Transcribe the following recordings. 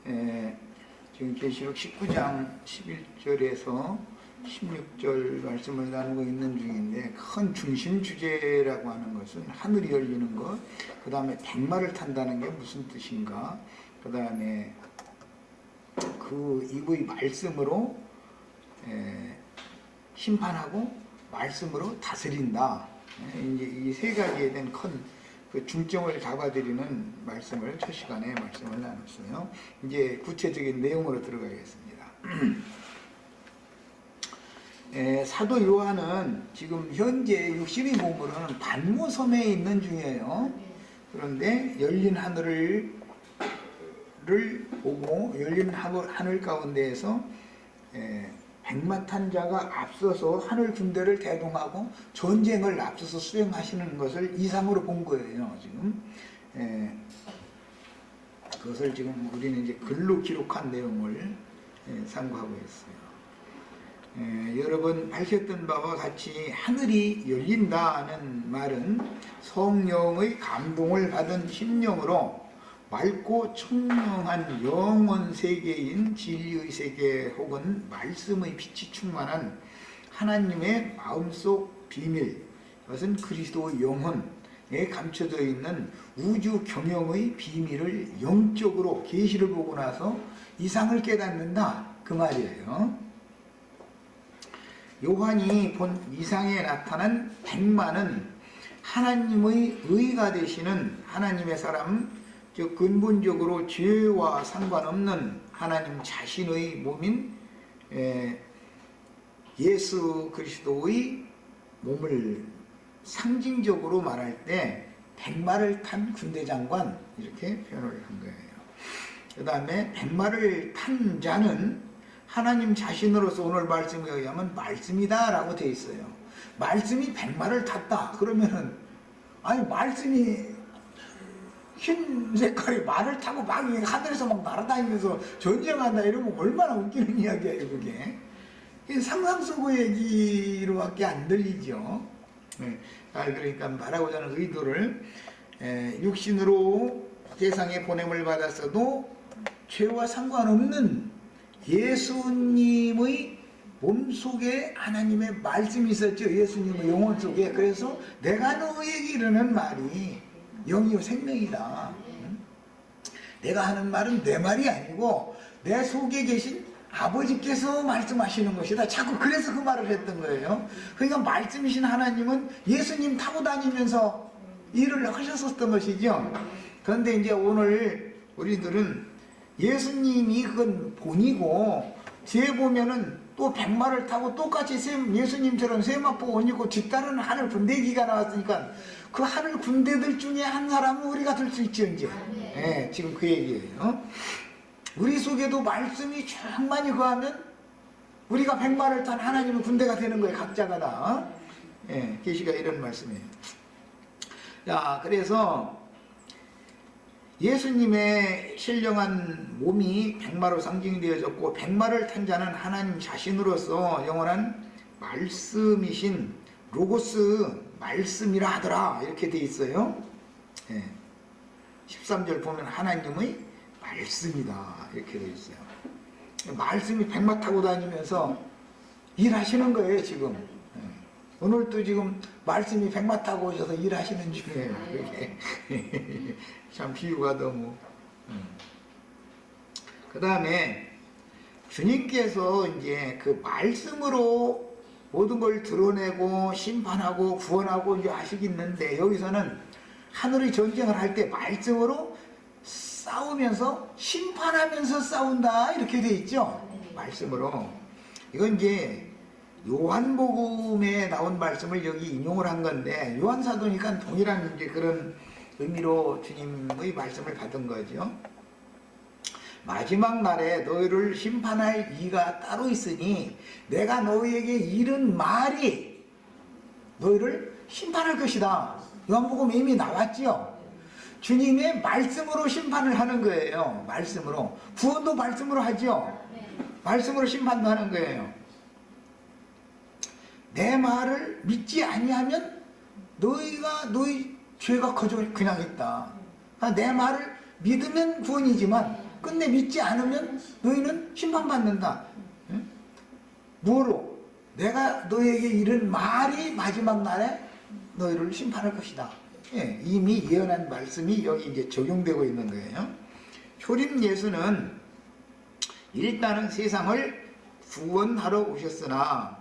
지금 계시록 19장 11절에서 16절 말씀을 나누고 있는 중인데, 큰 중심 주제라고 하는 것은 하늘이 열리는 것, 그 다음에 백마를 탄다는 게 무슨 뜻인가, 그 다음에 그 이의 말씀으로 심판하고 말씀으로 다스린다. 이제 이 세 가지에 대한 큰 그 중점을 잡아드리는 말씀을 첫 시간에 말씀을 나눴어요. 이제 구체적인 내용으로 들어가겠습니다. 사도 요한은 지금 현재 육신의 몸으로는 반모섬에 있는 중이에요. 그런데 열린 하늘을 보고 열린 하늘 가운데에서 백마 탄 자가 앞서서 하늘 군대를 대동하고 전쟁을 앞서서 수행하시는 것을 이상으로 본 거예요. 지금 그것을 지금 우리는 이제 글로 기록한 내용을 참고하고 있어요. 여러 번 밝혔던 바와 같이 하늘이 열린다는 말은 성령의 감동을 받은 심령으로 맑고 청명한 영원 세계인 진리의 세계 혹은 말씀의 빛이 충만한 하나님의 마음속 비밀, 그것은 그리스도의 영혼에 감춰져 있는 우주 경영의 비밀을 영적으로 계시를 보고 나서 이상을 깨닫는다, 그 말이에요. 요한이 본 이상에 나타난 백마는 하나님의 의가 되시는 하나님의 사람, 즉 근본적으로 죄와 상관없는 하나님 자신의 몸인 예수 그리스도의 몸을 상징적으로 말할 때 백마를 탄 군대장관, 이렇게 표현을 한 거예요. 그 다음에 백마를 탄 자는 하나님 자신으로서 오늘 말씀에 의하면 말씀이다 라고 되어 있어요. 말씀이 백마를 탔다 그러면은, 아니 말씀이 흰 색깔의 말을 타고 막 하늘에서 막 날아다니면서 전쟁한다 이러면 얼마나 웃기는 이야기예요, 그게. 상상 속의 얘기로밖에 안 들리죠. 그러니까 말하고자 하는 의도를, 육신으로 세상에 보냄을 받았어도 죄와 상관없는 예수님의 몸속에 하나님의 말씀이 있었죠. 예수님의 영혼 속에. 그래서 내가 너에게 이르는 말이 영이요 생명이다. 내가 하는 말은 내 말이 아니고 내 속에 계신 아버지께서 말씀하시는 것이다. 자꾸 그래서 그 말을 했던 거예요. 그러니까 말씀이신 하나님은 예수님 타고 다니면서 일을 하셨었던 것이죠. 그런데 이제 오늘 우리들은 예수님이 그건 본이고, 뒤에 보면은 또 백마를 타고 똑같이 예수님처럼 세마포 옷 입고 뒤따르는 하늘 군대기가 나왔으니까 그 하늘 군대들 중에 한 사람은 우리가 될 수 있죠, 이제. 지금 그 얘기예요. 우리 속에도 말씀이 충만히 거하면 우리가 백마를 탄 하나님의 군대가 되는 거예요, 각자가 다. 계시가 이런 말씀이에요. 자, 그래서 예수님의 신령한 몸이 백마로 상징이 되어졌고, 백마를 탄 자는 하나님 자신으로서 영원한 말씀이신 로고스 말씀이라 하더라, 이렇게 돼 있어요. 13절 보면 하나님의 말씀이다, 이렇게 돼 있어요. 말씀이 백마 타고 다니면서 일하시는 거예요, 지금. 오늘도 지금 말씀이 백마 타고 오셔서 일하시는 중이에요. 그게 참 비유가 너무. 그 다음에 주님께서 이제 그 말씀으로 모든 걸 드러내고 심판하고 구원하고 이제 하시겠는데, 여기서는 하늘의 전쟁을 할 때 말씀으로 싸우면서 심판하면서 싸운다, 이렇게 돼 있죠. 말씀으로. 이건 이제 요한복음에 나온 말씀을 여기 인용을 한 건데, 요한사도니까 동일한 이제 그런 의미로 주님의 말씀을 받은 거죠. 마지막 날에 너희를 심판할 이가 따로 있으니 내가 너희에게 이른 말이 너희를 심판할 것이다. 요한복음 이미 나왔죠. 주님의 말씀으로 심판을 하는 거예요. 말씀으로. 구원도 말씀으로 하죠. 말씀으로 심판도 하는 거예요. 내 말을 믿지 아니하면 너희 죄가 그냥 있다. 내 말을 믿으면 구원이지만 끝내 믿지 않으면 너희는 심판받는다. 뭐로? 내가 너에게 이른 말이 마지막 날에 너희를 심판할 것이다. 예, 이미 예언한 말씀이 여기 이제 적용되고 있는 거예요. 초림 예수는 일단은 세상을 구원하러 오셨으나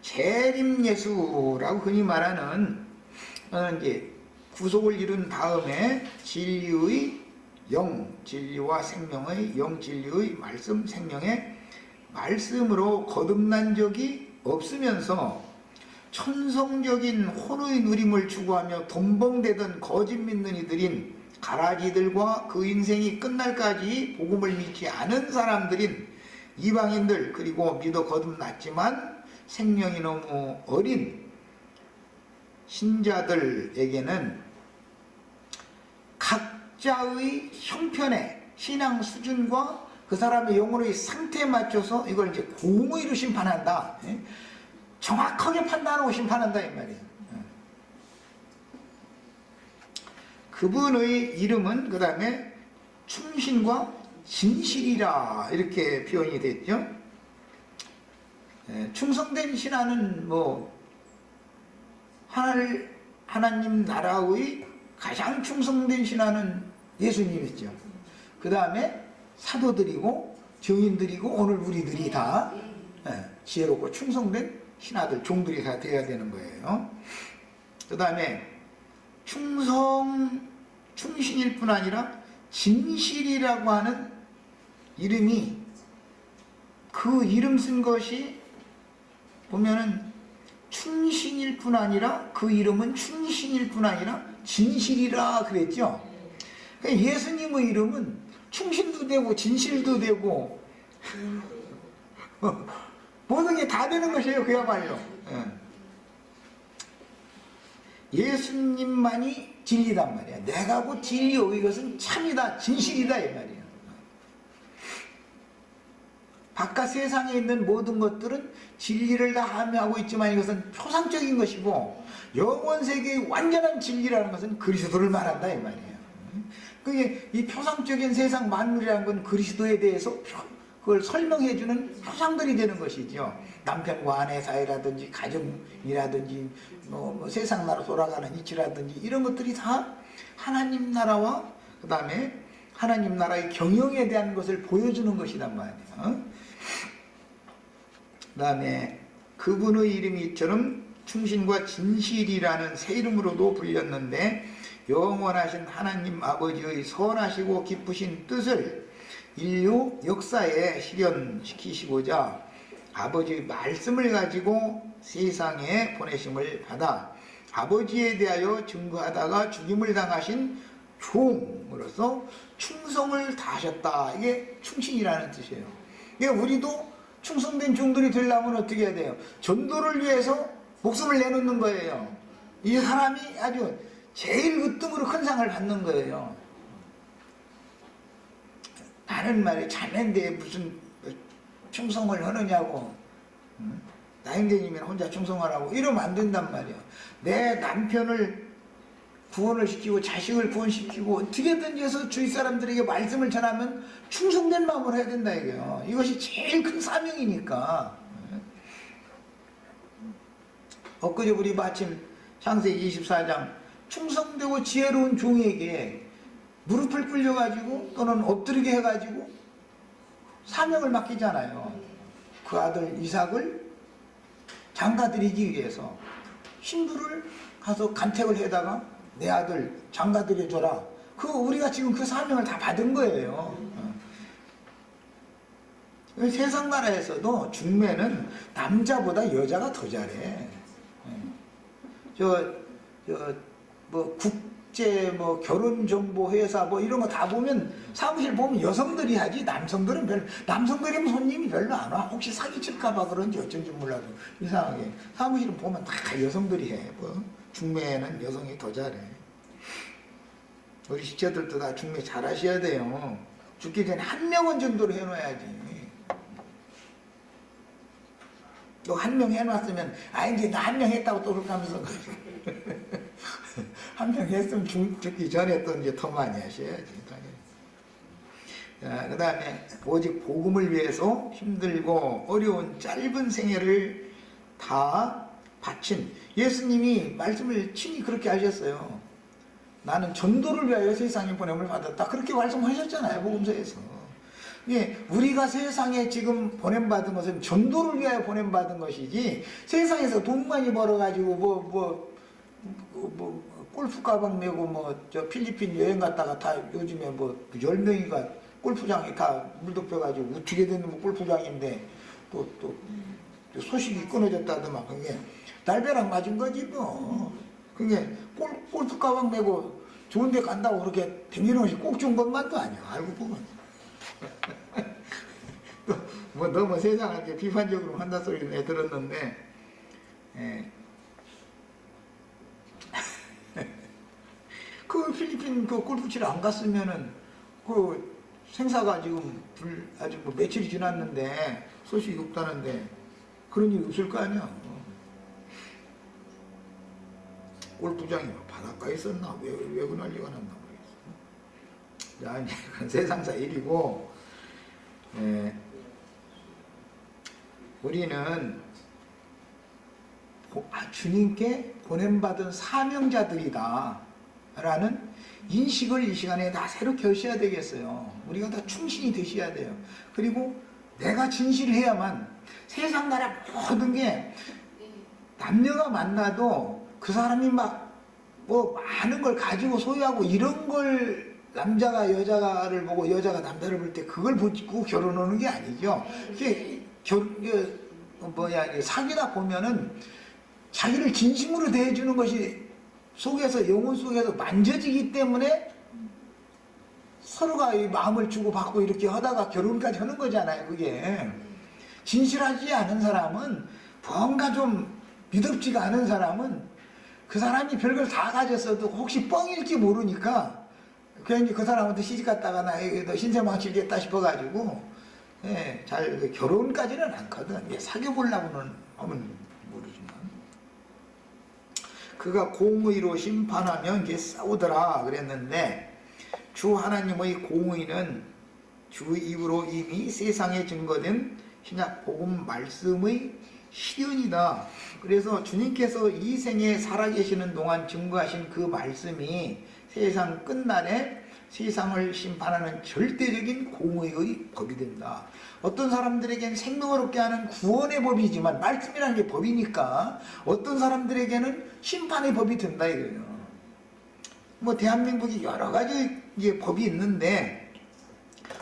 재림 예수라고 흔히 말하는 이제 구속을 이룬 다음에 진리의 영, 진리와 생명의 영, 진리의 말씀, 생명의 말씀으로 거듭난 적이 없으면서 천성적인 혼의 누림을 추구하며 돈봉되던 거짓 믿는 이들인 가라지들과 그 인생이 끝날까지 복음을 믿지 않은 사람들인 이방인들, 그리고 믿어 거듭났지만 생명이 너무 어린 신자들에게는 각자의 형편의 신앙 수준과 그 사람의 영혼의 상태에 맞춰서 이걸 이제 공의로 심판한다. 정확하게 판단하고 심판한다 이 말이에요. 그분의 이름은 그 다음에 충신과 진실이라 이렇게 표현이 됐죠. 충성된 신하는 뭐 하나님 나라의 가장 충성된 신하는 예수님이죠. 그 다음에 사도들이고 증인들이고 오늘 우리들이 다 지혜롭고 충성된 신하들, 종들이 다 돼야 되는 거예요. 그 다음에 충신일 뿐 아니라 진실이라고 하는 이름이, 그 이름 쓴 것이 보면은 충신일 뿐 아니라, 그 이름은 충신일 뿐 아니라 진실이라 그랬죠. 예수님의 이름은 충신도 되고 진실도 되고 모든 게 다 되는 것이에요. 그야말로 예수님만이 진리단 말이야. 내가 곧 진리요 이것은 참이다, 진실이다 이 말이야. 바깥 세상에 있는 모든 것들은 진리를 다 함유하고 있지만 이것은 표상적인 것이고, 영원 세계의 완전한 진리라는 것은 그리스도를 말한다 이 말이에요. 그게 이 표상적인 세상 만물이라는 건 그리스도에 대해서 그걸 설명해주는 표상들이 되는 것이죠. 남편과 아내 사이라든지 가정이라든지 뭐 세상 나라 돌아가는 이치라든지 이런 것들이 다 하나님 나라와 그 다음에 하나님 나라의 경영에 대한 것을 보여주는 것이란 말이에요. 그 다음에 그분의 이름이 이처럼 충신과 진실이라는 새 이름으로도 불렸는데, 영원하신 하나님 아버지의 선하시고 기쁘신 뜻을 인류 역사에 실현시키시고자 아버지의 말씀을 가지고 세상에 보내심을 받아 아버지에 대하여 증거하다가 죽임을 당하신 종으로서 충성을 다하셨다. 이게 충신이라는 뜻이에요. 그러니까 우리도 충성된 종들이 되려면 어떻게 해야 돼요? 전도를 위해서 목숨을 내놓는 거예요. 이 사람이 아주 제일 으뜸으로 큰 상을 받는 거예요. 나는 말이야, 자매인데 무슨 충성을 하느냐고, 나 형제님이 혼자 충성하라고 이러면 안 된단 말이야. 내 남편을 구원을 시키고 자식을 구원시키고 어떻게든지 해서 주위 사람들에게 말씀을 전하면 충성된 마음으로 해야 된다 이거예요. 이것이 제일 큰 사명이니까. 엊그제 우리 마침 창세기 24장 충성되고 지혜로운 종에게 무릎을 꿇려가지고 또는 엎드리게 해가지고 사명을 맡기잖아요. 그 아들 이삭을 장가드리기 위해서 신부를 가서 간택을 해다가 내 아들 장가드려줘라. 우리가 지금 그 사명을 다 받은 거예요. 세상 나라에서도 중매는 남자보다 여자가 더 잘해. 국제 결혼정보회사 이런 거 다 보면, 사무실 보면 여성들이 하지 남성들은 남성들이면 손님이 별로 안 와. 혹시 사기칠까봐 그런지 어쩐지 몰라도 이상하게 사무실은 보면 다 여성들이 해. 중매는 여성이 더 잘해. 우리 식구들도 다 중매 잘 하셔야 돼요. 죽기 전에 한 명은 정도로 해놔야지. 또 한 명 해놨으면 이제 나 한 명 했다고 또 그렇게 하면서 한 명 했으면 죽기 전에 또 이제 더 많이 하셔야지. 그 다음에 오직 복음을 위해서 힘들고 어려운 짧은 생애를 다 바친 예수님이 말씀을 친히 그렇게 하셨어요. 나는 전도를 위하여 세상에 보냄을 받았다. 그렇게 말씀하셨잖아요. 복음서에서. 예, 우리가 세상에 지금 보냄받은 것은 전도를 위하여 보냄받은 것이지 세상에서 돈 많이 벌어가지고 골프 가방 메고 저 필리핀 여행 갔다가 다 요즘에 10명이가 골프장에 다 물덮여가지고 어떻게 되는 골프장인데 또 소식이 끊어졌다더만. 그게 날벼락 맞은 거지 뭐. 그게 골프 가방 메고 좋은 데 간다고 그렇게 댕기는 것이 꼭 좋은 것만도 아니야. 알고 보면. 또 너무 세상을 이렇게 비판적으로 한다 소리를 내 들었는데, 예. 그 필리핀 그 골프치를 안 갔으면은 그 생사가 지금 아주 며칠이 지났는데 소식이 없다는데 그런 일이 없을 거 아니야. 골프장이 바닷가에 있었나? 왜 그 난리가 났나 모르겠어. 자, 이제 그건 세상사 일이고, 우리는 주님께 보냄받은 사명자들이다 라는 인식을 이 시간에 다 새롭게 하셔야 되겠어요. 우리가 다 충신이 되셔야 돼요. 그리고 내가 진실해야만 세상 나라 모든 게 남녀가 만나도 그 사람이 많은 걸 가지고 소유하고 이런 걸 남자가 여자를 보고 여자가 남자를 볼 때 그걸 보고 결혼하는 게 아니죠. 이게 사귀다 보면은 자기를 진심으로 대해주는 것이 속에서 영혼 속에서 만져지기 때문에 서로가 이 마음을 주고받고 이렇게 하다가 결혼까지 하는 거잖아요. 그게 진실하지 않은 사람은 뭔가 좀 믿음지가 않은 사람은 그 사람이 별걸 다 가졌어도 혹시 뻥일지 모르니까 괜히 그 사람한테 시집갔다가 나 너 신세망치겠다 싶어가지고 잘 결혼까지는 않거든. 사귀어보려고는 하면 모르지만 그가 공의로 심판하면 이제 싸우더라 그랬는데 주 하나님의 공의는 주 입으로 이미 세상에 증거된 신약 복음 말씀의 실현이다. 그래서 주님께서 이 생에 살아계시는 동안 증거하신 그 말씀이 세상 끝날에 세상을 심판하는 절대적인 공의의 법이 된다. 어떤 사람들에게는 생명을 얻게 하는 구원의 법이지만 말씀이라는 게 법이니까 어떤 사람들에게는 심판의 법이 된다 이거예요. 대한민국이 여러 가지 법이 있는데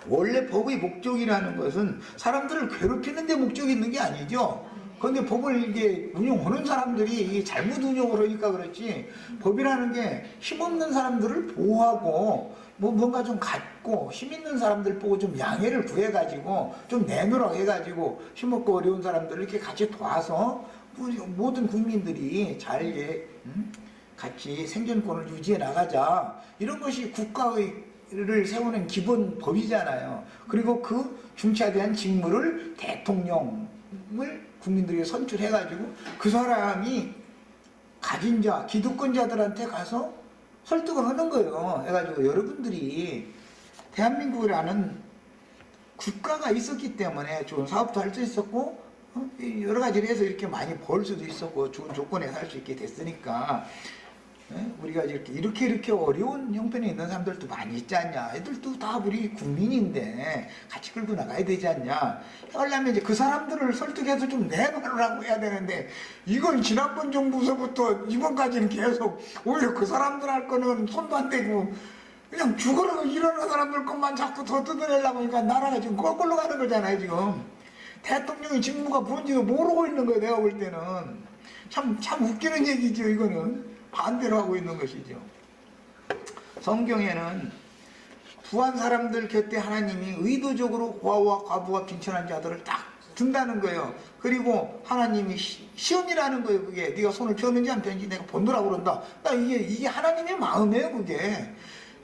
원래 법의 목적이라는 것은 사람들을 괴롭히는 데 목적이 있는 게 아니죠. 그런데 법을 운용하는 사람들이 잘못 운용을 하니까 그렇지, 법이라는 게 힘없는 사람들을 보호하고 뭔가 좀 갖고 힘있는 사람들 보고 좀 양해를 구해가지고 좀 내놓으라고 해가지고 힘없고 어려운 사람들을 이렇게 같이 도와서 모든 국민들이 잘 같이 생존권을 유지해 나가자, 이런 것이 국가를 세우는 기본 법이잖아요. 그리고 그 중차대한 직무를 대통령을 국민들에게 선출해가지고 그 사람이 가진 자, 기득권자들한테 가서 설득을 하는 거예요. 해가지고 여러분들이 대한민국이라는 국가가 있었기 때문에 좋은 사업도 할 수 있었고 여러 가지를 해서 이렇게 많이 벌 수도 있었고 좋은 조건에 살 수 있게 됐으니까 우리가 이렇게 어려운 형편에 있는 사람들도 많이 있지 않냐. 애들도 다 우리 국민인데 같이 끌고 나가야 되지 않냐. 하려면 이제 그 사람들을 설득해서 좀 내놓으라고 해야 되는데 이건 지난번 정부서부터 이번까지는 계속 오히려 그 사람들 할 거는 손도 안 대고 그냥 죽으라고 일어나는 사람들 것만 자꾸 더 뜯어내려고 하니까 나라가 지금 거꾸로 가는 거잖아요. 지금 대통령의 직무가 뭔지도 모르고 있는 거예요. 내가 볼 때는 참 웃기는 얘기죠. 이거는 반대로 하고 있는 것이죠. 성경에는 부한 사람들 곁에 하나님이 의도적으로 고아와 과부가 빈천한 자들을 딱 둔다는 거예요. 그리고 하나님이 시험이라는 거예요. 그게 네가 손을 펴는지 안 펴는지 내가 본다라고 그런다. 이게 하나님의 마음이에요.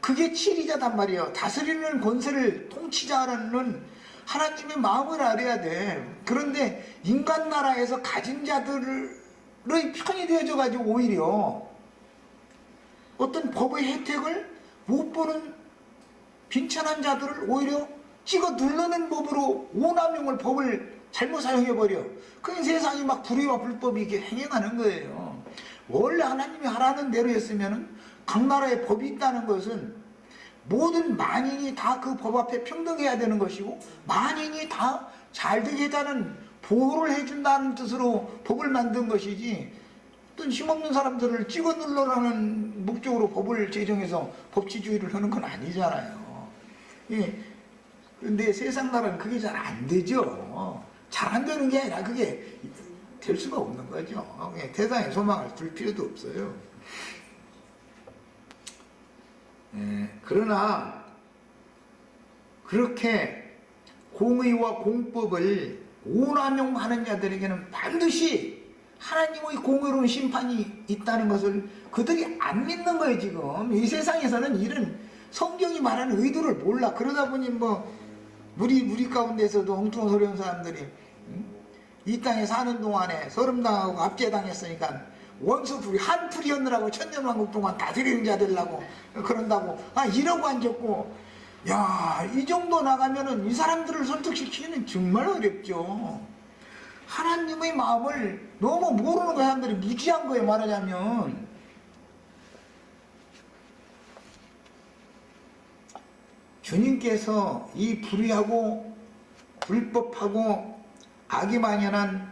그게 치리자단 말이에요. 다스리는 권세를 통치자라는 하나님의 마음을 알아야 돼. 그런데 인간 나라에서 가진 자들의 편이 되어져 가지고 오히려 어떤 법의 혜택을 못 보는 빈천한 자들을 오히려 찍어 누르는 법으로 오남용을 법을 잘못 사용해버려. 그 세상이 막 불의와 불법이 이렇게 행행하는 거예요. 원래 하나님이 하라는 대로 했으면은 각 나라에 법이 있다는 것은 모든 만인이 다 그 법 앞에 평등해야 되는 것이고 만인이 다 잘 되게 해다는 보호를 해준다는 뜻으로 법을 만든 것이지 어떤 힘없는 사람들을 찍어 눌러라는 목적으로 법을 제정해서 법치주의를 하는 건 아니잖아요. 예. 근데 세상 나라는 그게 잘 안 되죠. 잘 안 되는 게 아니라 그게 될 수가 없는 거죠. 세상에 소망을 둘 필요도 없어요. 그러나 그렇게 공의와 공법을 오남용하는 자들에게는 반드시 하나님의 공의로운 심판이 있다는 것을 그들이 안 믿는 거예요. 지금 이 세상에서는 이런 성경이 말하는 의도를 몰라. 그러다 보니 뭐 무리 가운데서도 엉뚱한 소리 하는 사람들이 이 땅에 사는 동안에 서름당하고 압제당했으니까 원수풀이 한풀이었느라고 천년왕국 동안 다스리는 자 되려고 그런다고 이러고 앉았고, 야, 이 정도 나가면은 이 사람들을 설득시키기는 정말 어렵죠. 하나님의 마음을 너무 모르는 거야. 사람들이 무지한 거예요. 말하자면 주님께서 이 불의하고 불법하고 악이 만연한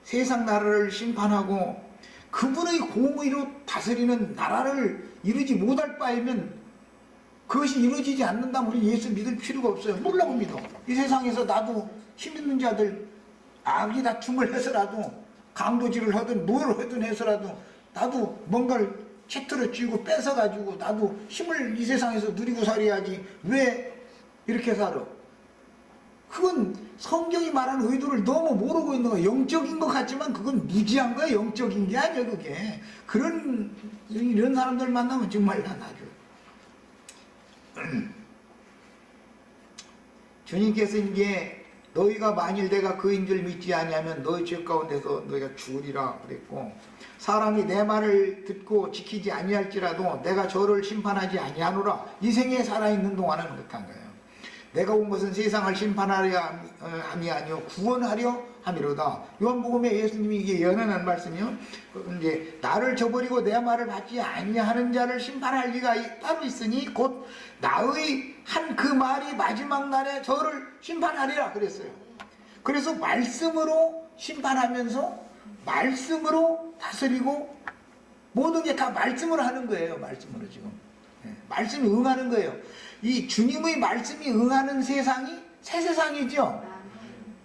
세상 나라를 심판하고 그분의 공의로 다스리는 나라를 이루지 못할 바에면 그것이 이루어지지 않는다면 우리 예수 믿을 필요가 없어요. 몰라고 믿어. 이 세상에서 나도 힘 있는 자들 악이 다툼을 해서라도 강도질을 하든 뭘 하든 해서라도 나도 뭔가를 채틀을 쥐고 뺏어가지고 나도 힘을 이 세상에서 누리고 살아야지 왜 이렇게 살아? 그건 성경이 말하는 의도를 너무 모르고 있는 거야. 영적인 것 같지만 그건 무지한 거야. 영적인 게 아니야 그게. 이런 사람들 만나면 정말 난 아주 주님께서 이제 너희가 만일 내가 그인 줄 믿지 아니하면 너희 죄 가운데서 너희가 죽으리라 그랬고, 사람이 내 말을 듣고 지키지 아니할지라도 내가 저를 심판하지 아니하노라. 이 생에 살아있는 동안은 그렇단 거예요. 내가 온 것은 세상을 심판하려 함이 아니요 구원하려 함이로다. 요한복음에 예수님이 이게 연연한 말씀이요. 이제 나를 저버리고 내 말을 받지 아니하는 자를 심판할 리가 따로 있으니 곧 나의 한 그 말이 마지막 날에 저를 심판하리라 그랬어요. 그래서 말씀으로 심판하면서 말씀으로 다스리고 모든 게 다 말씀으로 하는 거예요. 말씀으로 지금 말씀이 응하는 거예요. 이 주님의 말씀이 응하는 세상이 새 세상이죠.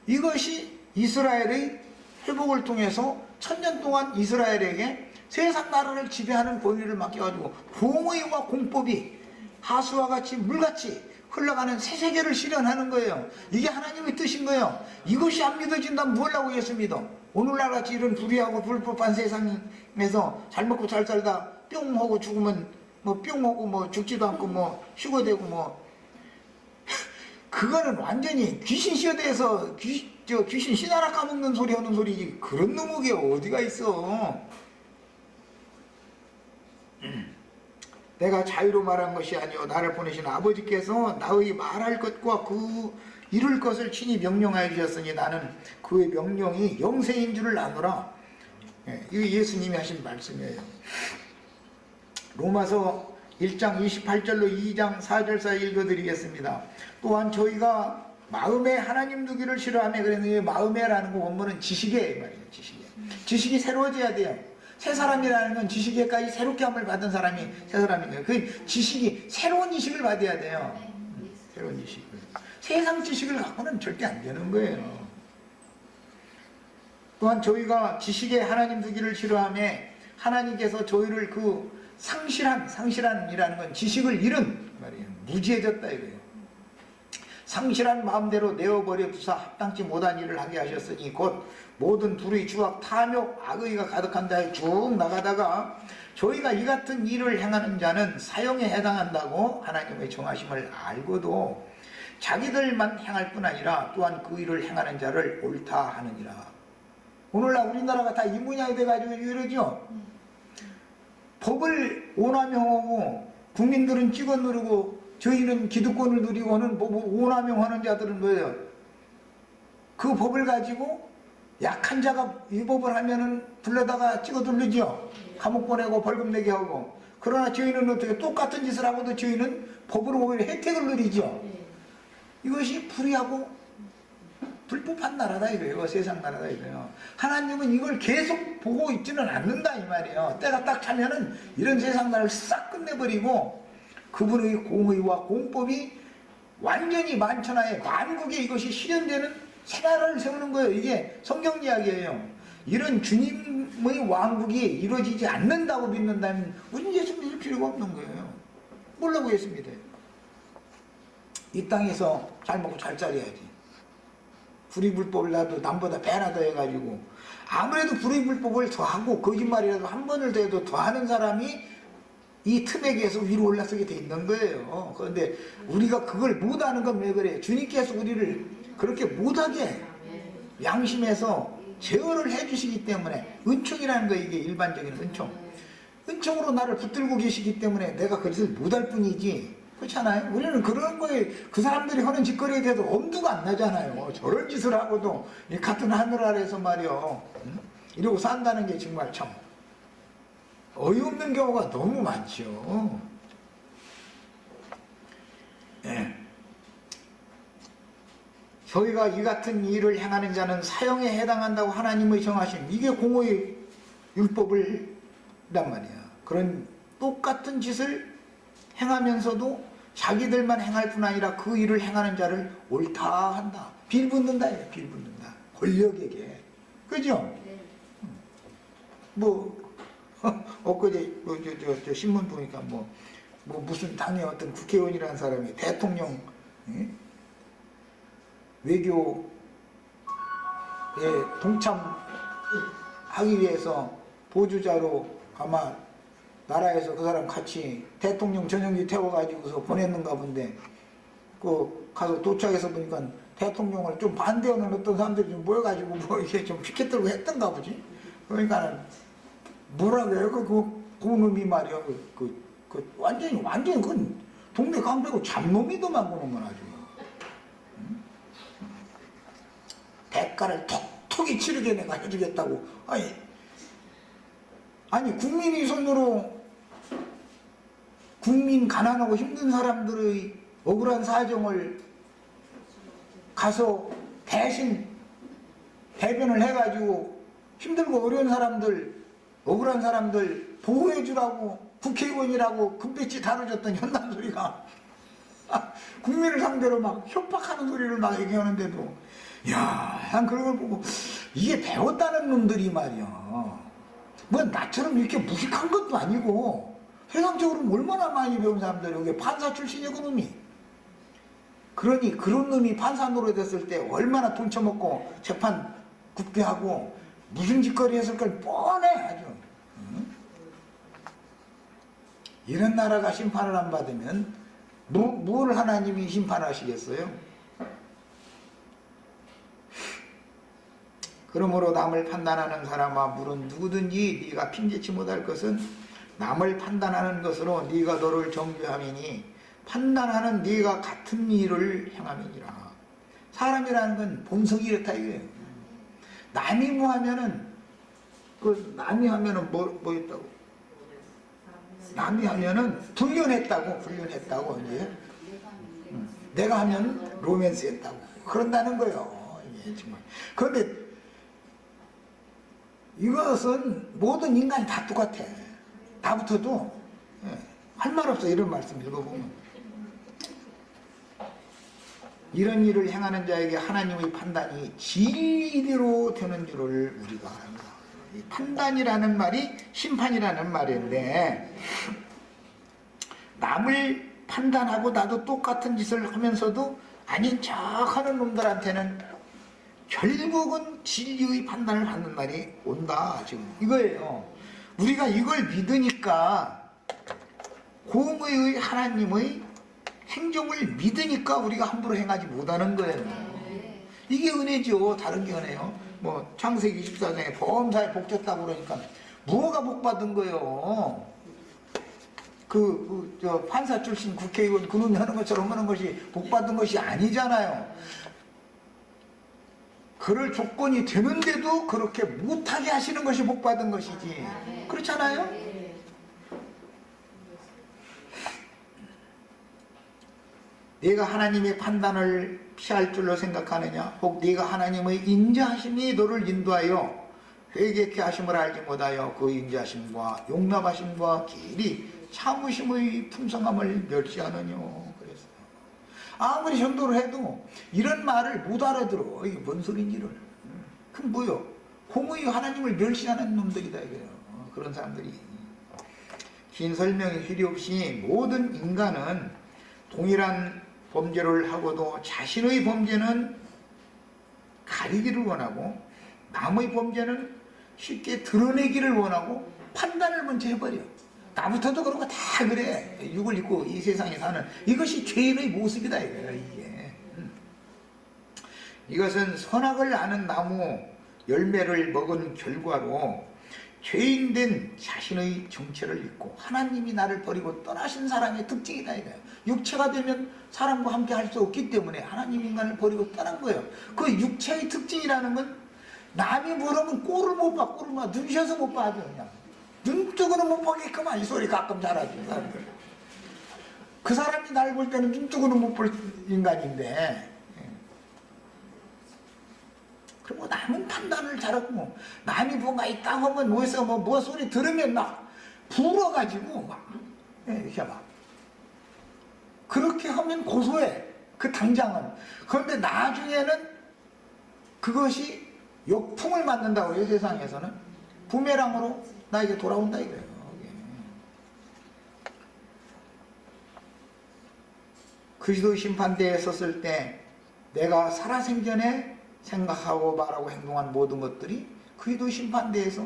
이것이 이스라엘의 회복을 통해서 천년 동안 이스라엘에게 세상 나라를 지배하는 권위를 맡겨가지고 공의와 공법이 하수와 같이 물같이 흘러가는 새 세계를 실현하는 거예요. 이게 하나님의 뜻인 거예요. 이것이 안 믿어진다면 뭘 하고 예수 믿어? 오늘날 같이 이런 불의하고 불법한 세상에서 잘 먹고 잘 살다 뿅 하고 죽으면 뭐 뿅 하고 뭐 죽지도 않고 뭐 휴거되고 뭐 그거는 완전히 귀신 시어대에서 귀신 신하나 까먹는 소리 하는 소리지 그런 놈에게 어디가 있어. 내가 자유로 말한 것이 아니오 나를 보내신 아버지께서 나의 말할 것과 그 이룰 것을 친히 명령하여 주셨으니 나는 그의 명령이 영생인 줄을 아노라. 이게 예수님이 하신 말씀이에요. 로마서 1장 28절로 2장 4절 사이 읽어드리겠습니다. 또한 저희가 마음에 하나님 두기를 싫어하며 그랬는데 마음에라는 거 원문은 지식에 말이에요. 지식이 새로워져야 돼요. 새 사람이라는 건 지식에까지 새롭게 함을 받은 사람이 새 사람이에요. 그 지식이 새로운 지식을 받아야 돼요. 새로운 지식을. 세상 지식을 갖고는 절대 안 되는 거예요. 또한 저희가 지식에 하나님 두기를 싫어하며 하나님께서 저희를 그 상실한이라는 건 지식을 잃은 말이에요. 무지해졌다 이거예요. 상실한 마음대로 내어버려 두사 합당치 못한 일을 하게 하셨으니 곧 모든 불의 추악 탐욕 악의가 가득한 자에 쭉 나가다가 저희가 이 같은 일을 행하는 자는 사형에 해당한다고 하나님의 정하심을 알고도 자기들만 행할 뿐 아니라 또한 그 일을 행하는 자를 옳다 하느니라. 오늘날 우리나라가 다 이 모양이 돼가지고 이러죠. 법을 오남용하고 국민들은 찍어 누르고 저희는 기득권을 누리고 하는 법을 오남용하는 자들은 뭐예요? 그 법을 가지고 약한 자가 위법을 하면은 불러다가 찍어둘르죠. 감옥 보내고 벌금 내게 하고. 그러나 저희는 어떻게 똑같은 짓을 하고도 저희는 법으로 오히려 혜택을 누리죠. 이것이 불의하고 불법한 나라다 이거예요. 세상 나라다 이거예요. 하나님은 이걸 계속 보고 있지는 않는다 이 말이에요. 때가 딱 차면은 이런 세상 나라를 싹 끝내버리고 그분의 공의와 공법이 완전히 만천하에 만국에 이것이 실현되는 새 나라를 세우는 거예요. 이게 성경 이야기예요. 이런 주님의 왕국이 이루어지지 않는다고 믿는다면 우리는 예수 믿을 필요가 없는 거예요. 뭐라고 예수 믿어요? 이 땅에서 잘 먹고 잘 살아야지. 불의불법을 나도 남보다 배나 더 해가지고 아무래도 불의불법을 더하고 거짓말이라도 한 번을 더 해도 더하는 사람이 이 틈에게서 위로 올라서게 돼 있는 거예요. 그런데 우리가 그걸 못하는 건 왜 그래요? 주님께서 우리를 그렇게 못하게 양심에서 제어를 해주시기 때문에 은총이라는 거 이게 일반적인 은총. 은총으로 나를 붙들고 계시기 때문에 내가 그것을 못할 뿐이지. 그렇잖아요. 우리는 그런 거에 그 사람들이 하는 짓거리에 대해서 엄두가 안 나잖아요. 저런 짓을 하고도 같은 하늘 아래에서 말이요. 이러고 산다는 게 정말 참 어이없는 경우가 너무 많죠. 예. 저희가 이 같은 일을 행하는 자는 사형에 해당한다고 하나님의 정하신 이게 공의의 율법을 란 말이야. 그런 똑같은 짓을 행하면서도 자기들만 행할 뿐 아니라 그 일을 행하는 자를 옳다 한다. 빌붙는다. 빌붙는다. 권력에게. 그죠? 뭐 엊그제 저 신문 보니까 뭐 무슨 당의 어떤 국회의원이라는 사람이 대통령 외교에 동참하기 위해서 보조자로 아마 나라에서 그 사람 같이 대통령 전용기 태워가지고서 보냈는가 본데 그 가서 도착해서 보니까 대통령을 좀 반대하는 어떤 사람들이 좀 모여가지고 뭐 이렇게 좀 피켓 들고 했던가 보지. 그러니까 뭐라고 해요? 그 놈이 말이야. 완전히 그건 동네 깡패고 잡놈이더만 그놈은 아주. 대가를 톡톡이 치르게 내가 해주겠다고. 아니 국민의 손으로 국민 가난하고 힘든 사람들의 억울한 사정을 가서 대신 대변을 해가지고 힘들고 어려운 사람들 억울한 사람들 보호해주라고 국회의원이라고 금배지 다뤄줬던 현남 소리가 국민을 상대로 막 협박하는 소리를 막 얘기하는데도 야, 난 그런 걸 보고 이게 배웠다는 놈들이 말이야. 뭐 나처럼 이렇게 무식한 것도 아니고 세상적으로 얼마나 많이 배운 사람들이 여기 판사 출신이야 그 놈이. 그러니 그런 놈이 판사 노릇했을 때 얼마나 돈 처먹고 재판 굳게 하고 무슨 짓거리 했을까 뻔해 아주. 이런 나라가 심판을 안 받으면 뭘 하나님이 심판하시겠어요? 그러므로 남을 판단하는 사람아 물은 누구든지 네가 핑계치 못할 것은 남을 판단하는 것으로 네가 너를 정죄함이니 판단하는 네가 같은 일을 행함이니라. 사람이라는 건 본성이 이렇다 이거예요. 남이 뭐 하면은 남이 하면은 뭐 있다고? 남이 하면은 불륜했다고 이제. 내가 하면 로맨스 했다고 그런다는 거예요. 이게 정말. 그런데 이것은 모든 인간이 다 똑같아. 나부터도 할 말 없어. 이런 말씀 읽어보면 이런 일을 행하는 자에게 하나님의 판단이 진리대로 되는 줄을 우리가 압니다. 이 판단이라는 말이 심판이라는 말인데 남을 판단하고 나도 똑같은 짓을 하면서도 아닌 척하는 놈들한테는 결국은 진리의 판단을 받는 날이 온다. 지금 이거예요. 우리가 이걸 믿으니까 공의의 하나님의 행정을 믿으니까 우리가 함부로 행하지 못하는 거예요. 이게 은혜죠. 다른 게 은혜요. 뭐 창세기 24장에 범사에 복 줬다고 그러니까 뭐가 복 받은 거예요. 저 판사 출신 국회의원 그놈이 하는 것처럼 하는 것이 복받은 것이 아니잖아요. 그럴 조건이 되는데도 그렇게 못하게 하시는 것이 복받은 것이지. 그렇잖아요? 네가 하나님의 판단을 피할 줄로 생각하느냐? 혹 네가 하나님의 인자하심이 너를 인도하여 회개케 하심을 알지 못하여 그 인자하심과 용납하심과 길이 참으심의 풍성함을 멸시하느냐. 그랬어요. 아무리 전도를 해도 이런 말을 못 알아들어. 이게 뭔 소린지를. 그럼 뭐요? 공의 하나님을 멸시하는 놈들이다 이거예요. 그런 사람들이. 긴 설명이 필요 없이 모든 인간은 동일한 범죄를 하고도 자신의 범죄는 가리기를 원하고 남의 범죄는 쉽게 드러내기를 원하고 판단을 먼저 해버려. 나부터도 그렇고 다 그래. 육을 입고 이 세상에 사는 이것이 죄인의 모습이다 이게. 이것은 선악을 아는 나무 열매를 먹은 결과로 죄인된 자신의 정체를 잊고 하나님이 나를 버리고 떠나신 사람의 특징이다 이거예요. 육체가 되면 사람과 함께 할 수 없기 때문에 하나님 인간을 버리고 떠난 거예요. 그 육체의 특징이라는 건 남이 뭐라면 꼴을 못 봐. 꼴을 봐. 눈시어서 못 봐. 그냥 눈뜨고는 못 보게끔만 이 소리 가끔 잘하지 사람들. 그 사람이 날 볼 때는 눈뜨고는 못 볼 인간인데, 그리고 남은 판단을 잘하고 남이 뭔가 있다고 하면 뭐해서 뭐 소리 들으면 막 불어가지고 막 이렇게 막 그렇게 하면 고소해. 그 당장은. 그런데 나중에는 그것이 역풍을 맞는다고 해요. 세상에서는 부메랑으로 나에게 돌아온다 이거예요. 그리스도 심판대에 섰을 때 내가 살아생전에 생각하고 말하고 행동한 모든 것들이 그리스도 심판대에서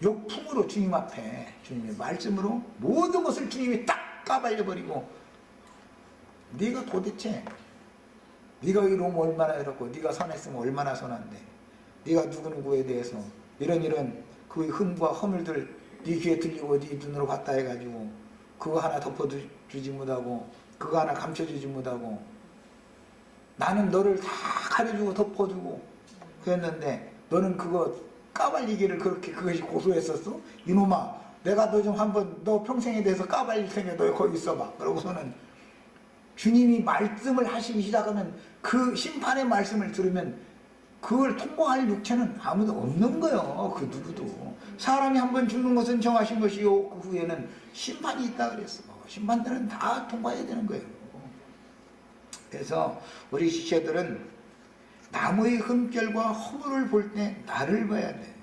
역풍으로 주님 앞에 주님의 말씀으로 모든 것을 주님이 딱 까발려버리고 네가 도대체 네가 이러면 얼마나 이렇고 네가 선했으면 얼마나 선한데 네가 누구누구에 대해서 이런 그 흠과 허물들 네 귀에 들리고 네 눈으로 봤다 해가지고 그거 하나 덮어주지 못하고 그거 하나 감춰주지 못하고 나는 너를 다 가려주고 덮어주고 그랬는데 너는 그거 까발리기를 그렇게 그것이 고소했었어? 이놈아 내가 너 좀 한번 너 평생에 대해서 까발릴 테니까 너 거기 있어봐. 그러고서는 주님이 말씀을 하시기 시작하면 그 심판의 말씀을 들으면 그걸 통과할 육체는 아무도 없는 거예요. 그 누구도. 사람이 한번 죽는 것은 정하신 것이요 그 후에는 심판이 있다 그랬어. 심판들은 다 통과해야 되는 거예요. 그래서 우리 지체들은 남의 흠결과 허물을 볼 때 나를 봐야 돼.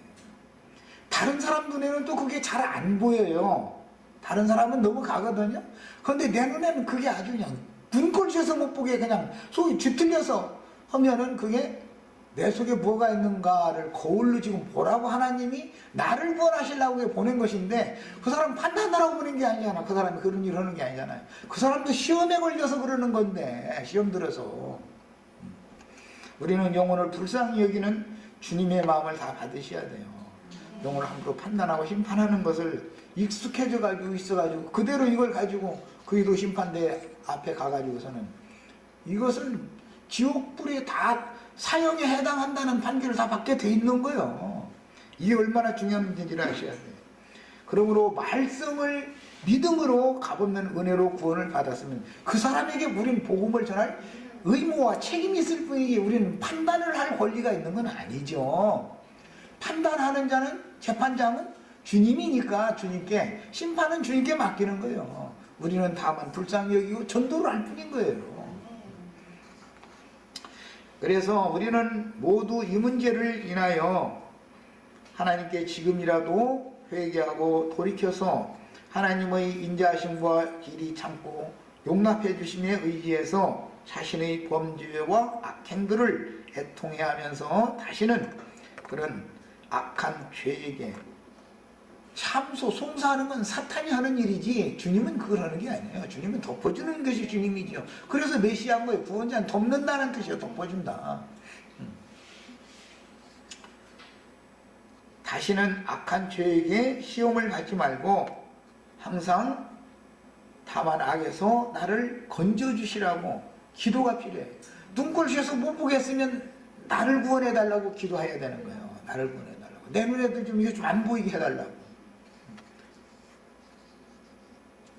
다른 사람 눈에는 또 그게 잘 안 보여요. 다른 사람은 너무 가거든요. 그런데 내 눈에는 그게 아주 그냥 눈꼴시에서 못 보게 그냥 속이 뒤틀려서 하면은 그게 내 속에 뭐가 있는가를 거울로 지금 보라고 하나님이 나를 구원하시려고 보낸 것인데 그 사람 판단하라고 보낸 게 아니잖아. 그 사람이 그런 일을 하는 게 아니잖아요. 그 사람도 시험에 걸려서 그러는 건데 시험 들어서 우리는 영혼을 불쌍히 여기는 주님의 마음을 다 받으셔야 돼요. 영혼을 함부로 판단하고 심판하는 것을 익숙해져 가지고 있어가지고 그대로 이걸 가지고 그리스도 심판대 앞에 가가지고서는 이것을 지옥불에 다 사형에 해당한다는 판결을 다 받게 돼 있는 거예요. 이게 얼마나 중요한 문제인지를 아셔야 돼요. 그러므로 말씀을 믿음으로 값없는 은혜로 구원을 받았으면 그 사람에게 우리는 복음을 전할 의무와 책임이 있을 뿐이지 우리는 판단을 할 권리가 있는 건 아니죠. 판단하는 자는 재판장은 주님이니까 주님께 심판은 주님께 맡기는 거예요. 우리는 다만 불쌍히 여기고 전도를 할 뿐인 거예요. 그래서 우리는 모두 이 문제를 인하여 하나님께 지금이라도 회개하고 돌이켜서 하나님의 인자하심과 길이 참고 용납해 주심에 의지해서 자신의 범죄와 악행들을 애통해 하면서 다시는 그런 악한 죄에게 참소, 송사하는 건 사탄이 하는 일이지 주님은 그걸 하는 게 아니에요. 주님은 덮어주는 것이 주님이죠. 그래서 메시아인 거예요. 구원자는 덮는다는 뜻이에요. 덮어준다. 다시는 악한 죄에게 시험을 받지 말고 항상 다만 악에서 나를 건져주시라고 기도가 필요해요. 눈꼴 씌어서 못 보겠으면 나를 구원해달라고 기도해야 되는 거예요. 나를 구원해달라고. 내 눈에도 좀 이거 좀 안 보이게 해달라고.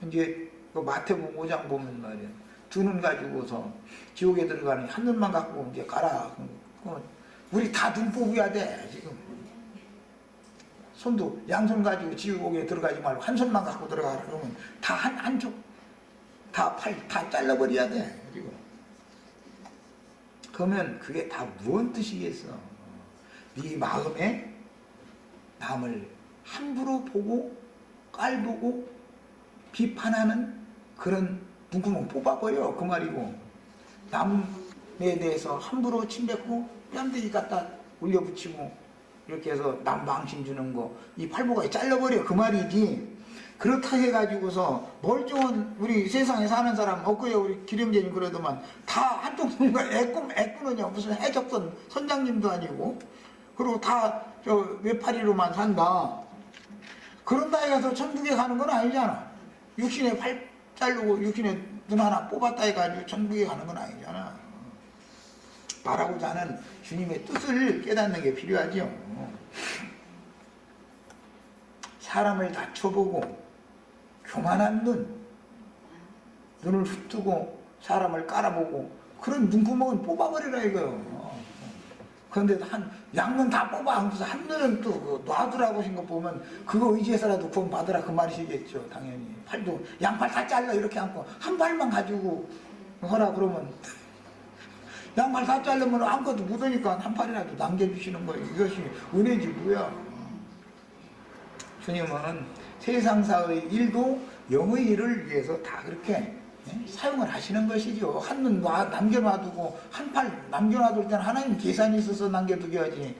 이제 그 마태복음 5장 보면 말이에요. 두 눈 가지고서 지옥에 들어가는 한 눈만 갖고 이제 가라. 우리 다 눈 뽑아야 돼 지금. 손도 양손 가지고 지옥에 들어가지 말고 한 손만 갖고 들어가라 그러면 다 한쪽 다 팔 다 잘라버려야 돼 지금. 그러면 그게 다 무슨 뜻이겠어? 네 마음에 남을 함부로 보고 깔보고 비판하는 그런 눈구멍 뽑아버려 그 말이고, 남에 대해서 함부로 침뱉고 뺨대기 갖다 올려붙이고 이렇게 해서 남 망신 주는 거 이 팔보가 잘라버려 그 말이지. 그렇다 해가지고서 멀쩡한 우리 세상에 사는 사람 엊그제 우리 기령제님 그러더만 다 한쪽 눈가 애꾸느냐 무슨 해적선 선장님도 아니고 그리고 다 저 외파리로만 산다. 그런다 해가서 천국에 가는 건 아니잖아. 육신에 팔 자르고 육신에 눈 하나 뽑았다 해가지고 천국에 가는 건 아니잖아. 말하고자 하는 주님의 뜻을 깨닫는 게 필요하죠. 사람을 낮춰보고 교만한 눈을 흩뜨고 사람을 깔아보고 그런 눈구멍은 뽑아버리라 이거요. 그런데 한 양눈 다 뽑아. 그래서 한 눈은 또 놔두라고 하신 거 보면 그거 의지해서라도 구원 받으라 그 말이시겠죠. 당연히 팔도 양팔 다 잘라 이렇게 안고 한 발만 가지고 하라 그러면 양팔 다 자르면 아무것도 묻으니까 한 팔이라도 남겨주시는 거예요. 이것이 은혜지 뭐야. 주님은 세상사의 일도 영의 일을 위해서 다 그렇게 사용을 하시는 것이죠. 한 눈 남겨놔두고 한 팔 남겨놔둘 때는 하나님 계산이 있어서 남겨두겨야지.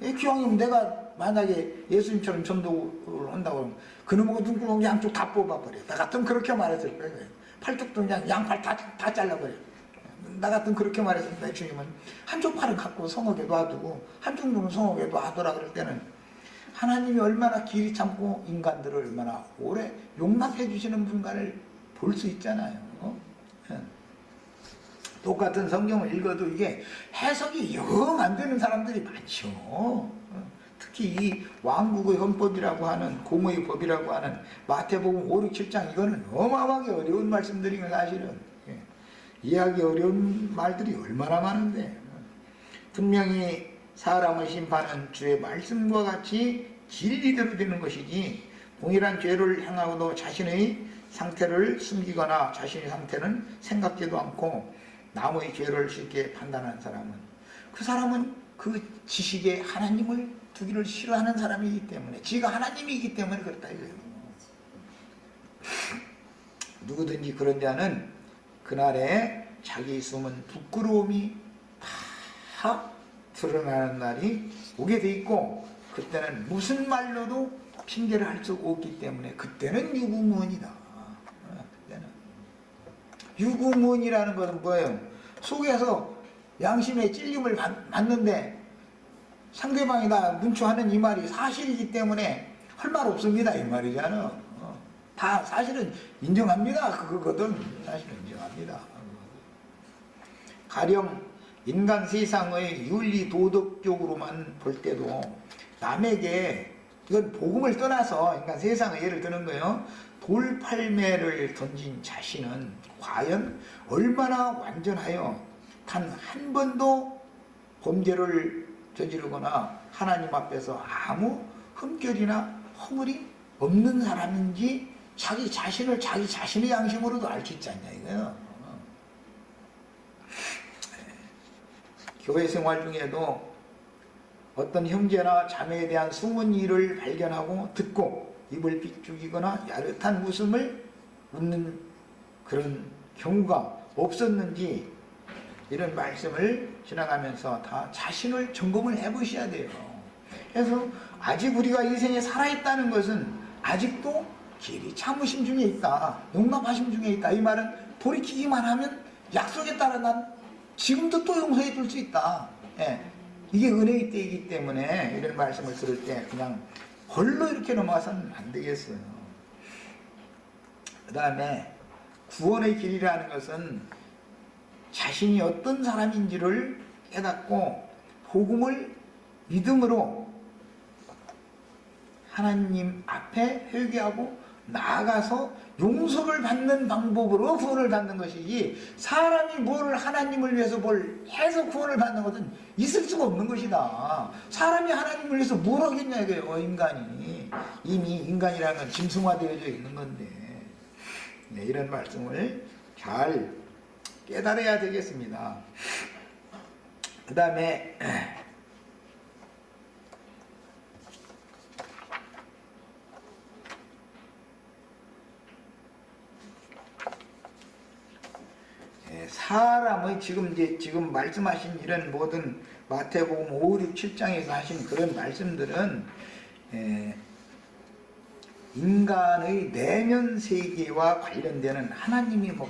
기왕이면 내가 만약에 예수님처럼 전도를 한다고 하면 그놈의 눈구멍 양쪽 다 뽑아버려. 나 같으면 그렇게 말했을 거예요. 팔뚝도 그냥 양팔 다 잘라버려. 나 같으면 그렇게 말했습니다. 주님은 한쪽 팔을 갖고 성읍에 놔두고 한쪽 눈은 성읍에 놔두라 그럴 때는 하나님이 얼마나 길이 참고 인간들을 얼마나 오래 용납해 주시는 분가를 볼 수 있잖아요. 똑같은 성경을 읽어도 이게 해석이 영 안 되는 사람들이 많죠. 특히 이 왕국의 헌법이라고 하는 공의 법이라고 하는 마태복음 5, 6, 7장 이거는 어마어마하게 어려운 말씀들이면 사실은 이해하기 어려운 말들이 얼마나 많은데 분명히 사람을 심판하는 주의 말씀과 같이 진리대로 되는 것이지 동일한 죄를 행하고도 자신의 상태를 숨기거나 자신의 상태는 생각지도 않고 남의 죄를 쉽게 판단하는 사람은 그 사람은 그 지식에 하나님을 두기를 싫어하는 사람이기 때문에 지가 하나님이기 때문에 그렇다 이거예요. 누구든지 그런 자는 그날에 자기 숨은 부끄러움이 다 드러나는 날이 오게 돼 있고 그때는 무슨 말로도 핑계를 할 수 없기 때문에 그때는 유구무원이다. 그때는 유구무원이라는 것은 뭐예요? 속에서 양심의 찔림을 받는데 상대방이 다 문초하는 이 말이 사실이기 때문에 할 말 없습니다 이 말이잖아. 다 사실은 인정합니다. 그거거든. 사실은 인정합니다. 가령 인간 세상의 윤리 도덕적으로만 볼 때도 남에게 이건 복음을 떠나서 인간 세상의 예를 드는 거예요. 돌팔매를 던진 자신은 과연 얼마나 완전하여 단 한 번도 범죄를 저지르거나 하나님 앞에서 아무 흠결이나 허물이 없는 사람인지 자기 자신의 양심으로도 알 수 있지 않냐 이거예요. 교회 생활 중에도 어떤 형제나 자매에 대한 숨은 일을 발견하고 듣고 입을 삐죽이거나 야릇한 웃음을 웃는 그런 경우가 없었는지 이런 말씀을 지나가면서 다 자신을 점검을 해보셔야 돼요. 그래서 아직 우리가 인생에 살아있다는 것은 아직도 길이 참으심 중에 있다. 용납하심 중에 있다. 이 말은 돌이키기만 하면 약속에 따라 난 지금도 또 용서해 줄 수 있다. 예. 이게 은혜의 때이기 때문에 이런 말씀을 들을 때 그냥 홀로 이렇게 넘어가서는 안 되겠어요. 그 다음에 구원의 길이라는 것은 자신이 어떤 사람인지를 깨닫고 복음을 믿음으로 하나님 앞에 회개하고 나아가서 용서를 받는 방법으로 구원을 받는 것이지, 사람이 뭘 하나님을 위해서 뭘 해서 구원을 받는 것은 있을 수가 없는 것이다. 사람이 하나님을 위해서 뭘 하겠냐 이거예요. 인간이 이미 인간이라는 건 짐승화되어져 있는 건데, 네, 이런 말씀을 잘 깨달아야 되겠습니다. 그 다음에 사람의 지금 말씀하신 이런 모든 마태복음 5, 6, 7장에서 하신 그런 말씀들은 인간의 내면 세계와 관련되는, 하나님이 뭐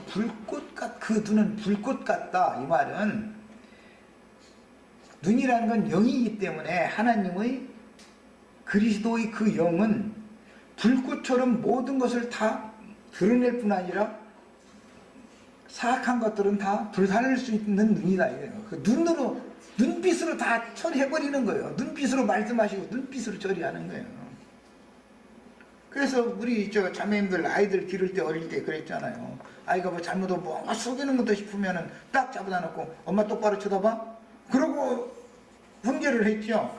그 눈은 불꽃 같다, 이 말은 눈이라는 건 영이기 때문에 하나님의 그리스도의 그 영은 불꽃처럼 모든 것을 다 드러낼 뿐 아니라 사악한 것들은 다 불살릴 수 있는 눈이다. 그 눈빛으로 다 처리해버리는 거예요. 눈빛으로 말씀하시고 눈빛으로 처리하는 거예요. 그래서 우리 자매님들 아이들 기를 때, 어릴 때 그랬잖아요. 아이가 뭐 잘못하고 뭐 속이는 것도 싶으면은 딱 잡아다 놓고 엄마 똑바로 쳐다봐? 그러고 훈계를 했죠.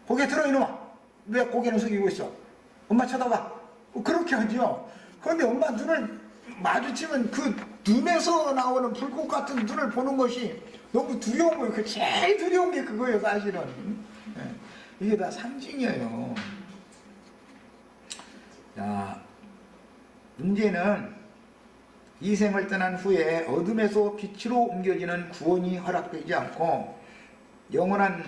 고개 들어 이놈아. 왜 고개는 숙이고 있어? 엄마 쳐다봐. 그렇게 하죠. 그런데 엄마 눈을 마주치면 그 눈에서 나오는 불꽃 같은 눈을 보는 것이 너무 두려운 거예요. 그 제일 두려운 게 그거예요, 사실은. 이게 다 상징이에요. 자, 문제는 이 생을 떠난 후에 어둠에서 빛으로 옮겨지는 구원이 허락되지 않고 영원한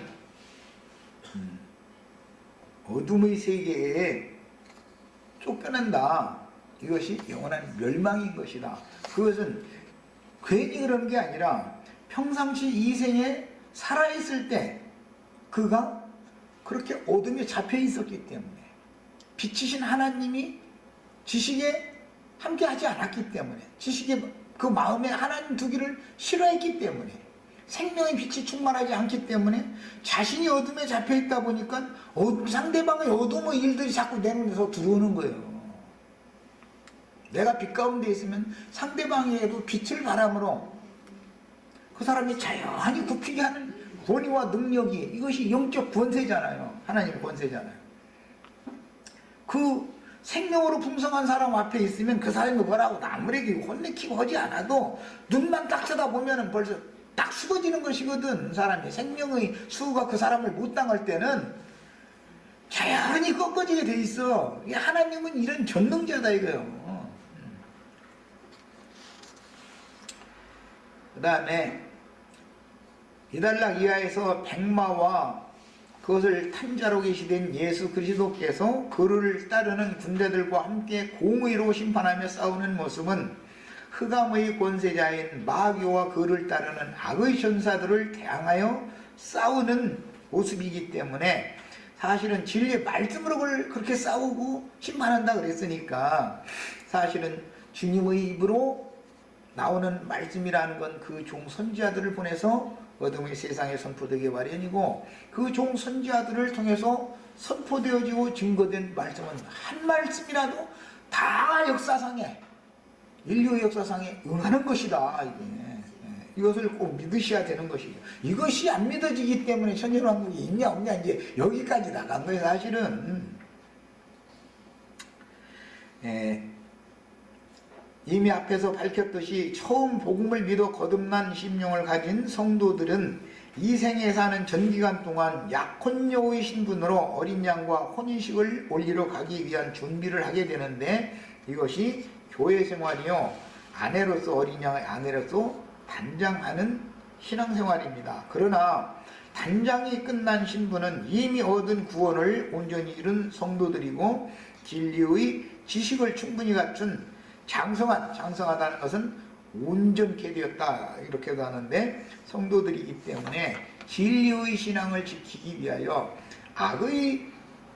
어둠의 세계에 쫓겨난다. 이것이 영원한 멸망인 것이다. 그것은 괜히 그러는 게 아니라 평상시 이 생에 살아있을 때 그가 그렇게 어둠에 잡혀 있었기 때문에, 빛이신 하나님이 지식에 함께 하지 않았기 때문에, 지식의 그 마음에 하나님 두기를 싫어했기 때문에, 생명의 빛이 충만하지 않기 때문에 자신이 어둠에 잡혀 있다 보니까 상대방의 어둠의 일들이 자꾸 내 눈에서 들어오는 거예요. 내가 빛 가운데 있으면 상대방에게도 빛을 바람으로 그 사람이 자연히 굽히게 하는 권위와 능력이, 이것이 영적 권세잖아요. 하나님의 권세잖아요. 그 생명으로 풍성한 사람 앞에 있으면 그 사람이 뭐라고 아무리 혼내키고 하지 않아도 눈만 딱 쳐다보면 벌써 딱 숙어지는 것이거든. 사람이 생명의 수가 그 사람을 못 당할 때는 자연히 꺾어지게 돼 있어. 하나님은 이런 전능자다 이거요. 그 다음에 이달락 이하에서 백마와 그것을 탄자로 계시된 예수 그리스도께서 그를 따르는 군대들과 함께 공의로 심판하며 싸우는 모습은 흑암의 권세자인 마귀와 그를 따르는 악의 전사들을 대항하여 싸우는 모습이기 때문에, 사실은 진리의 말씀으로 그렇게 싸우고 심판한다 그랬으니까, 사실은 주님의 입으로 나오는 말씀이라는 건 그 종 선지자들을 보내서 어둠의 세상에 선포되기 마련이고, 그 종 선지자들을 통해서 선포되어지고 증거된 말씀은 한 말씀이라도 다 역사상에, 인류의 역사상에 응하는 것이다. 이것을 꼭 믿으셔야 되는 것이죠. 이것이 안 믿어지기 때문에 천년왕국이 있냐 없냐 이제 여기까지 나간 거예요, 사실은. 이미 앞에서 밝혔듯이 처음 복음을 믿어 거듭난 심령을 가진 성도들은 이 생에 사는 전기간 동안 약혼녀의 신분으로 어린 양과 혼인식을 올리러 가기 위한 준비를 하게 되는데, 이것이 교회 생활이요, 아내로서, 어린 양의 아내로서 단장하는 신앙생활입니다. 그러나 단장이 끝난 신분은 이미 얻은 구원을 온전히 이룬 성도들이고, 진리의 지식을 충분히 갖춘 장성하다는 것은 온전케 되었다 이렇게도 하는데, 성도들이기 때문에 진리의 신앙을 지키기 위하여 악의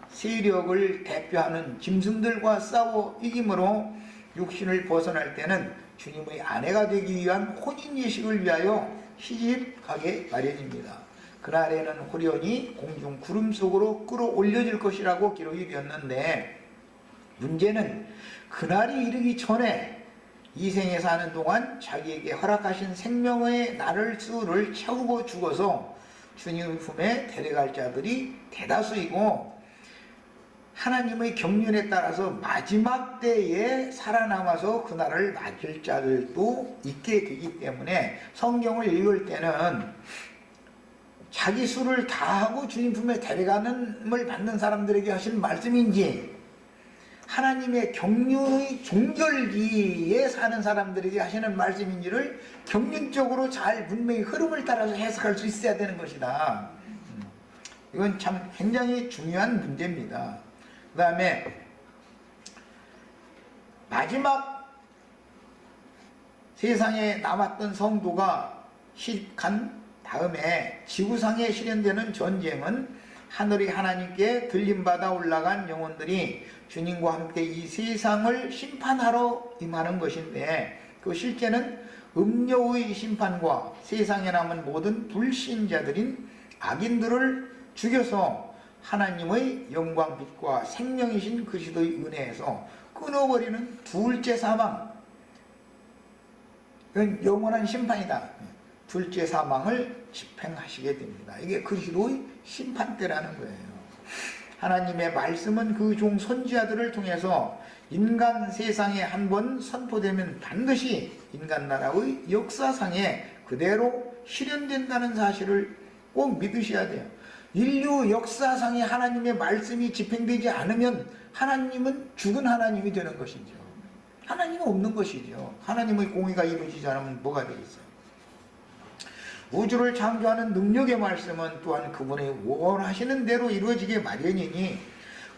세력을 대표하는 짐승들과 싸워 이기므로 육신을 벗어날 때는 주님의 아내가 되기 위한 혼인예식을 위하여 시집가게 마련입니다. 그날에는 호련히 공중 구름 속으로 끌어올려질 것이라고 기록이 되었는데, 문제는 그날이 이르기 전에 이 생에 사는 동안 자기에게 허락하신 생명의 나를 수를 채우고 죽어서 주님의 품에 데려갈 자들이 대다수이고, 하나님의 경륜에 따라서 마지막 때에 살아남아서 그날을 맞을 자들도 있게 되기 때문에 성경을 읽을 때는 자기 수를 다하고 주님 품에 데려가는을 받는 사람들에게 하신 말씀인지, 하나님의 경륜의 종결기에 사는 사람들에게 하시는 말씀인지를 경륜적으로 잘 분명히 흐름을 따라서 해석할 수 있어야 되는 것이다. 이건 참 굉장히 중요한 문제입니다. 그 다음에 마지막 세상에 남았던 성도가 시집간 다음에 지구상에 실현되는 전쟁은 하늘이 하나님께 들림받아 올라간 영혼들이 주님과 함께 이 세상을 심판하러 임하는 것인데, 그 실제는 음녀의 심판과 세상에 남은 모든 불신자들인 악인들을 죽여서 하나님의 영광 빛과 생명이신 그리스도의 은혜에서 끊어버리는 둘째 사망, 이건 영원한 심판이다. 둘째 사망을 집행하시게 됩니다. 이게 그리스도의 심판대라는 거예요. 하나님의 말씀은 그 종 선지자들을 통해서 인간 세상에 한번 선포되면 반드시 인간 나라의 역사상에 그대로 실현된다는 사실을 꼭 믿으셔야 돼요. 인류 역사상에 하나님의 말씀이 집행되지 않으면 하나님은 죽은 하나님이 되는 것이죠. 하나님은 없는 것이죠. 하나님의 공의가 이루어지지 않으면 뭐가 되겠어요? 우주를 창조하는 능력의 말씀은 또한 그분의 원하시는 대로 이루어지게 마련이니,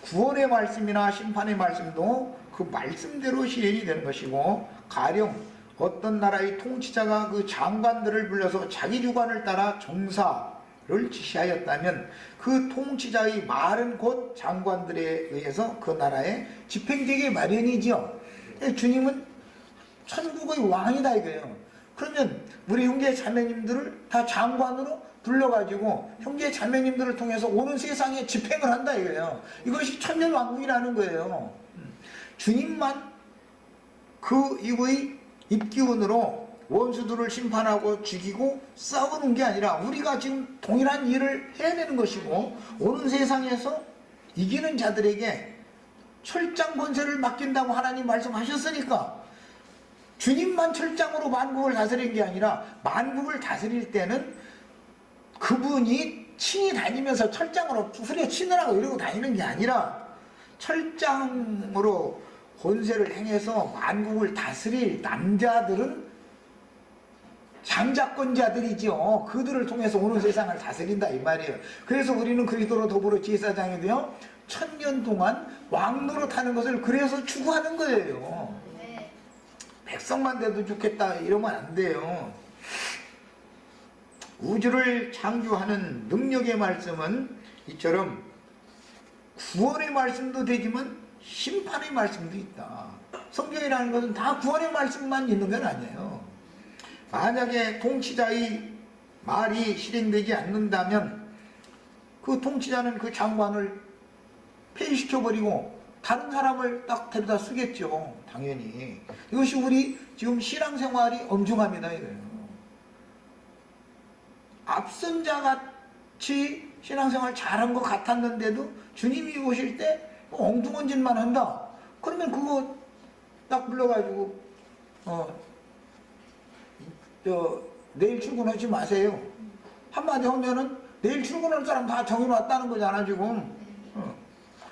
구원의 말씀이나 심판의 말씀도 그 말씀대로 실현이 되는 것이고, 가령 어떤 나라의 통치자가 그 장관들을 불러서 자기 주관을 따라 정사를 지시하였다면 그 통치자의 말은 곧 장관들에 의해서 그 나라에 집행되게 마련이지요. 주님은 천국의 왕이다 이거예요. 그러면 우리 형제 자매님들을 다 장관으로 불러가지고 형제 자매님들을 통해서 오는 세상에 집행을 한다 이거예요. 이것이 천년왕국이라는 거예요. 주님만 그 이후의 입기운으로 원수들을 심판하고 죽이고 싸우는 게 아니라 우리가 지금 동일한 일을 해야 되는 것이고, 오는 세상에서 이기는 자들에게 철장 권세를 맡긴다고 하나님 말씀하셨으니까, 주님만 철장으로 만국을 다스린 게 아니라 만국을 다스릴 때는 그분이 친히 다니면서 철장으로 후려치느라고 이러고 다니는 게 아니라 철장으로 권세를 행해서 만국을 다스릴 남자들은 장자권자들이죠. 그들을 통해서 오는 세상을 다스린다 이 말이에요. 그래서 우리는 그리스도로 더불어 제사장이 되어 1000년 동안 왕노릇 하는 것을 그래서 추구하는 거예요. 백성만 돼도 좋겠다 이러면 안 돼요. 우주를 창조하는 능력의 말씀은 이처럼 구원의 말씀도 되지만 심판의 말씀도 있다. 성경이라는 것은 다 구원의 말씀만 있는 건 아니에요. 만약에 통치자의 말이 실행되지 않는다면 그 통치자는 그 장관을 폐위시켜버리고 다른 사람을 딱 데려다 쓰겠죠. 당연히. 이것이 우리 지금 신앙생활이 엄중합니다. 이거예요. 앞선 자같이 신앙생활 잘한 것 같았는데도 주님이 오실 때 엉뚱한 짓만 한다. 그러면 그거 딱 불러가지고 내일 출근하지 마세요. 한마디 하면은 내일 출근할 사람 다 정해놨다는 거잖아 지금.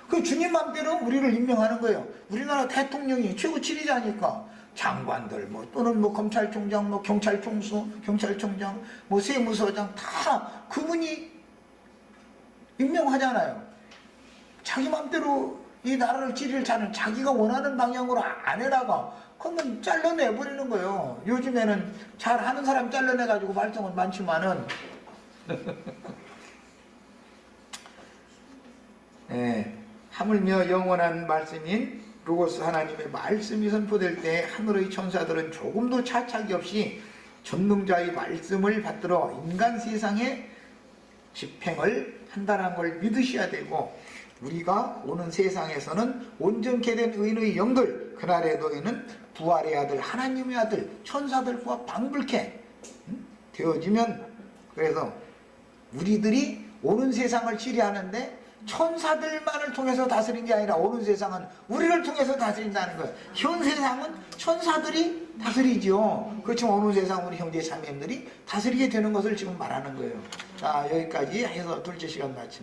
그 주님 맘대로 우리를 임명하는 거예요. 우리나라 대통령이 최고 지휘자니까 장관들 또는 검찰총장 경찰총수 경찰총장 세무서장 다 그분이 임명하잖아요. 자기 맘대로 이 나라를 지릴 자는 자기가 원하는 방향으로 안 해나가. 그러면 잘라내버리는 거예요. 요즘에는 잘하는 사람 잘라내가지고 발성은 많지만은 하물며 영원한 말씀인 로고스 하나님의 말씀이 선포될 때 하늘의 천사들은 조금도 차착이 없이 전능자의 말씀을 받들어 인간 세상에 집행을 한다는 걸 믿으셔야 되고, 우리가 오는 세상에서는 온전케 된 의인의 영들, 그날의 너희는 부활의 아들, 하나님의 아들, 천사들과 방불케 되어지면, 그래서 우리들이 오는 세상을 치리하는데 천사들만을 통해서 다스린 게 아니라 오는 세상은 우리를 통해서 다스린다는 거예요. 현 세상은 천사들이 다스리죠. 그렇지만 오는 세상 우리 형제 자매님들이 다스리게 되는 것을 지금 말하는 거예요. 자, 여기까지 해서 둘째 시간 마칩니다.